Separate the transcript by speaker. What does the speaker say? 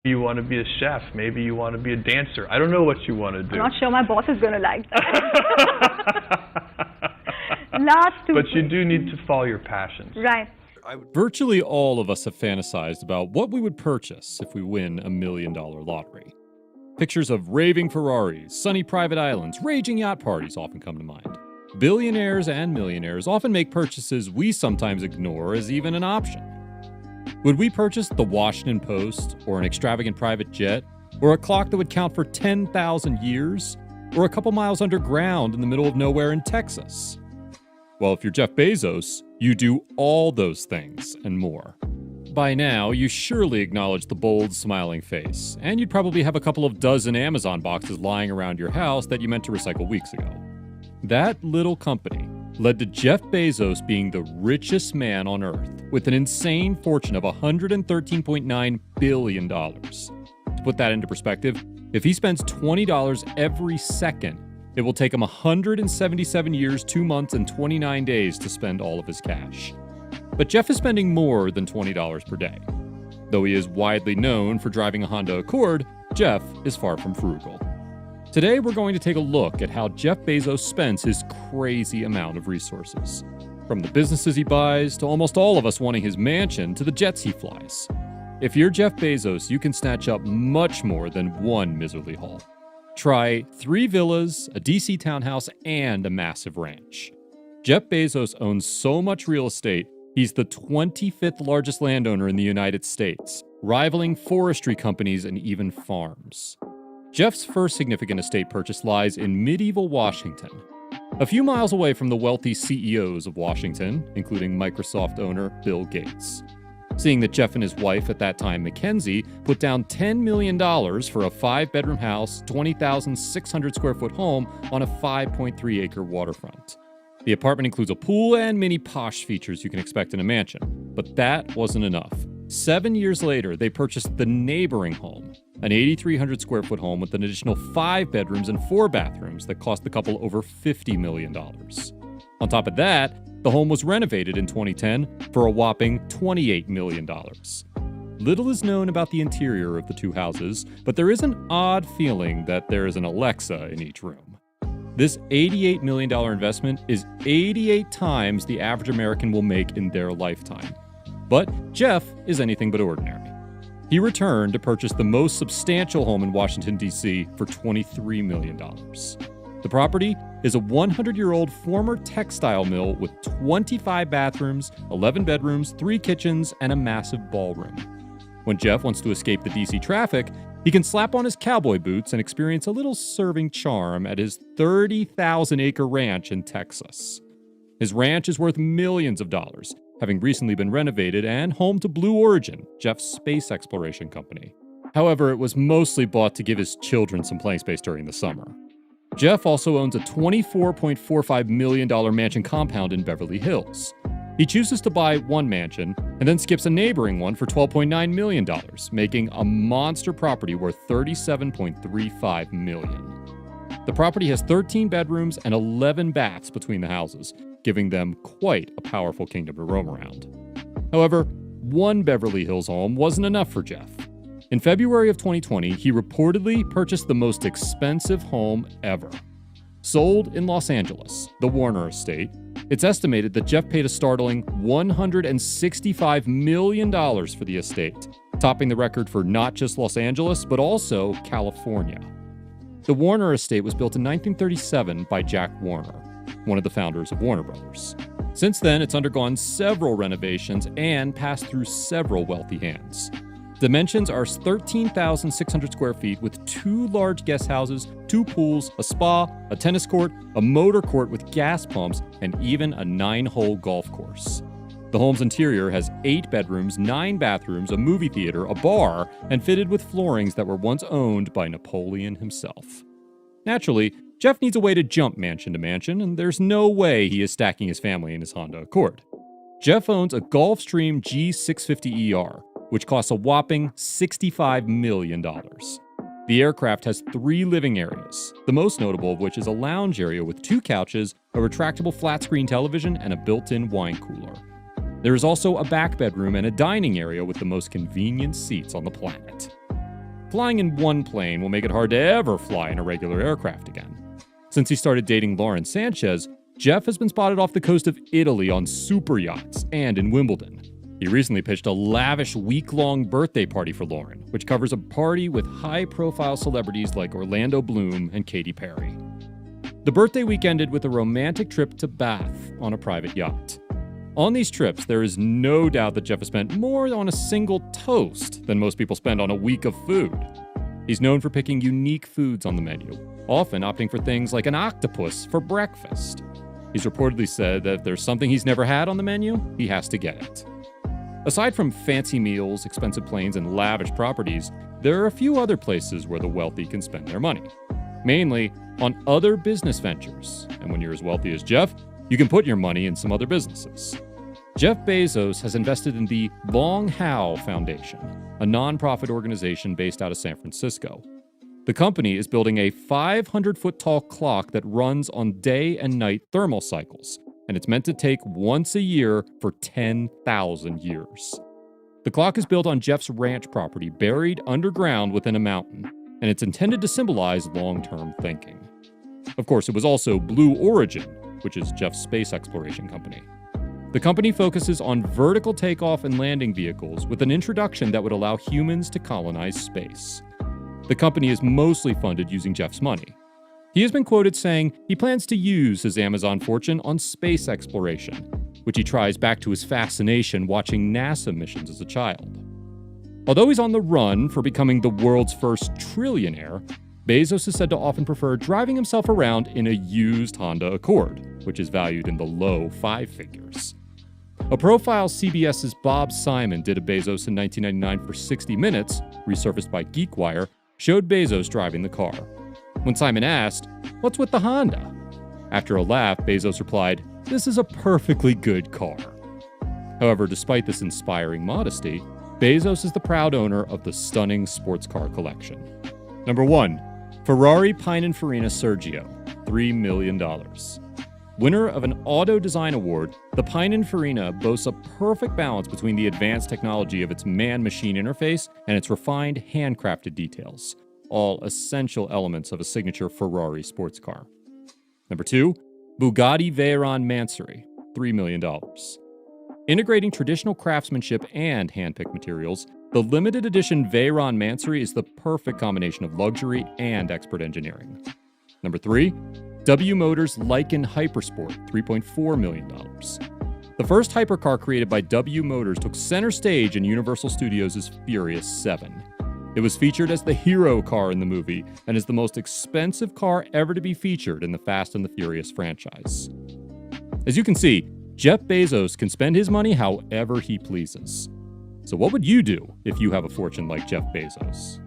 Speaker 1: You want to be a chef. Maybe you want to be a dancer. I don't know what you want to do.
Speaker 2: I'm not sure my boss is going to like that. Last two.
Speaker 1: But you do need to follow your passions.
Speaker 2: Right.
Speaker 3: Virtually all of us have fantasized about what we would purchase if we win $1 million lottery. Pictures of raving Ferraris, sunny private islands, raging yacht parties often come to mind. Billionaires and millionaires often make purchases we sometimes ignore as even an option. Would we purchase the Washington Post, or an extravagant private jet, or a clock that would count for 10,000 years, or a couple miles underground in the middle of nowhere in Texas? Well, if you're Jeff Bezos, you do all those things and more. By now, you surely acknowledge the bold, smiling face, and you'd probably have a couple of dozen Amazon boxes lying around your house that you meant to recycle weeks ago. That little company led to Jeff Bezos being the richest man on Earth, with an insane fortune of $113.9 billion. To put that into perspective, if he spends $20 every second, it will take him 177 years, 2 months, and 29 days to spend all of his cash. But Jeff is spending more than $20 per day. Though he is widely known for driving a Honda Accord, Jeff is far from frugal. Today, we're going to take a look at how Jeff Bezos spends his crazy amount of resources. From the businesses he buys, to almost all of us wanting his mansion, to the jets he flies. If you're Jeff Bezos, you can snatch up much more than one miserly haul. Try 3 villas, a DC townhouse, and a massive ranch. Jeff Bezos owns so much real estate, he's the 25th largest landowner in the United States, rivaling forestry companies and even farms. Jeff's first significant estate purchase lies in medieval Washington, a few miles away from the wealthy CEOs of Washington, including Microsoft owner Bill Gates. Seeing that Jeff and his wife at that time, Mackenzie, put down $10 million for a 5-bedroom house, 20,600 square foot home on a 5.3-acre waterfront. The apartment includes a pool and many posh features you can expect in a mansion, but that wasn't enough. 7 years later, they purchased the neighboring home, an 8,300 square foot home with an additional 5 bedrooms and 4 bathrooms that cost the couple over $50 million. On top of that, the home was renovated in 2010 for a whopping $28 million. Little is known about the interior of the two houses, but there is an odd feeling that there is an Alexa in each room. This $88 million investment is 88 times the average American will make in their lifetime. But Jeff is anything but ordinary. He returned to purchase the most substantial home in Washington, D.C. for $23 million. The property is a 100-year-old former textile mill with 25 bathrooms, 11 bedrooms, 3 kitchens, and a massive ballroom. When Jeff wants to escape the D.C. traffic, he can slap on his cowboy boots and experience a little serving charm at his 30,000-acre ranch in Texas. His ranch is worth millions of dollars, having recently been renovated and home to Blue Origin, Jeff's space exploration company. However, it was mostly bought to give his children some playing space during the summer. Jeff also owns a $24.45 million mansion compound in Beverly Hills. He chooses to buy one mansion and then skips a neighboring one for $12.9 million, making a monster property worth $37.35 million. The property has 13 bedrooms and 11 baths between the houses, giving them quite a powerful kingdom to roam around. However, one Beverly Hills home wasn't enough for Jeff. In February of 2020, he reportedly purchased the most expensive home ever. Sold in Los Angeles, the Warner Estate, it's estimated that Jeff paid a startling $165 million for the estate, topping the record for not just Los Angeles, but also California. The Warner Estate was built in 1937 by Jack Warner, one of the founders of Warner Brothers. Since then, it's undergone several renovations and passed through several wealthy hands. Dimensions are 13,600 square feet with 2 large guest houses, 2 pools, a spa, a tennis court, a motor court with gas pumps, and even a 9-hole golf course. The home's interior has 8 bedrooms, 9 bathrooms, a movie theater, a bar, and fitted with floorings that were once owned by Napoleon himself. Naturally, Jeff needs a way to jump mansion to mansion, and there's no way he is stacking his family in his Honda Accord. Jeff owns a Gulfstream G650ER, which costs a whopping $65 million. The aircraft has 3 living areas, the most notable of which is a lounge area with 2 couches, a retractable flat-screen television, and a built-in wine cooler. There is also a back bedroom and a dining area with the most convenient seats on the planet. flying in one plane will make it hard to ever fly in a regular aircraft again. Since he started dating Lauren Sanchez, Jeff has been spotted off the coast of Italy on super yachts and in Wimbledon. He recently pitched a lavish week-long birthday party for Lauren, which covers a party with high-profile celebrities like Orlando Bloom and Katy Perry. The birthday week ended with a romantic trip to Bath on a private yacht. On these trips, there is no doubt that Jeff has spent more on a single toast than most people spend on a week of food. He's known for picking unique foods on the menu, often opting for things like an octopus for breakfast. He's reportedly said that if there's something he's never had on the menu, he has to get it. Aside from fancy meals, expensive planes, and lavish properties, there are a few other places where the wealthy can spend their money. Mainly on other business ventures. And when you're as wealthy as Jeff, you can put your money in some other businesses. Jeff Bezos has invested in the Long How Foundation, a nonprofit organization based out of San Francisco. The company is building a 500-foot tall clock that runs on day and night thermal cycles, and it's meant to take once a year for 10,000 years. The clock is built on Jeff's ranch property, buried underground within a mountain, and it's intended to symbolize long-term thinking. Of course, it was also Blue Origin, which is Jeff's space exploration company. The company focuses on vertical takeoff and landing vehicles with an introduction that would allow humans to colonize space. The company is mostly funded using Jeff's money. He has been quoted saying he plans to use his Amazon fortune on space exploration, which he tries back to his fascination watching NASA missions as a child. Although he's on the run for becoming the world's first trillionaire, Bezos is said to often prefer driving himself around in a used Honda Accord, which is valued in the low 5 figures. A profile CBS's Bob Simon did of Bezos in 1999 for 60 Minutes, resurfaced by GeekWire, showed Bezos driving the car. When Simon asked, "What's with the Honda?" After a laugh, Bezos replied, "This is a perfectly good car." However, despite this inspiring modesty, Bezos is the proud owner of the stunning sports car collection. Number 1. Ferrari Pininfarina Sergio, $3 million. Winner of an Auto Design Award, the Pininfarina boasts a perfect balance between the advanced technology of its man-machine interface and its refined handcrafted details, all essential elements of a signature Ferrari sports car. Number 2, Bugatti Veyron Mansory, $3 million. Integrating traditional craftsmanship and hand-picked materials, the limited edition Veyron Mansory is the perfect combination of luxury and expert engineering. Number 3, W Motors Lykan Hypersport, $3.4 million. The first hypercar created by W Motors took center stage in Universal Studios' Furious 7. It was featured as the hero car in the movie and is the most expensive car ever to be featured in the Fast and the Furious franchise. As you can see, Jeff Bezos can spend his money however he pleases. So what would you do if you have a fortune like Jeff Bezos?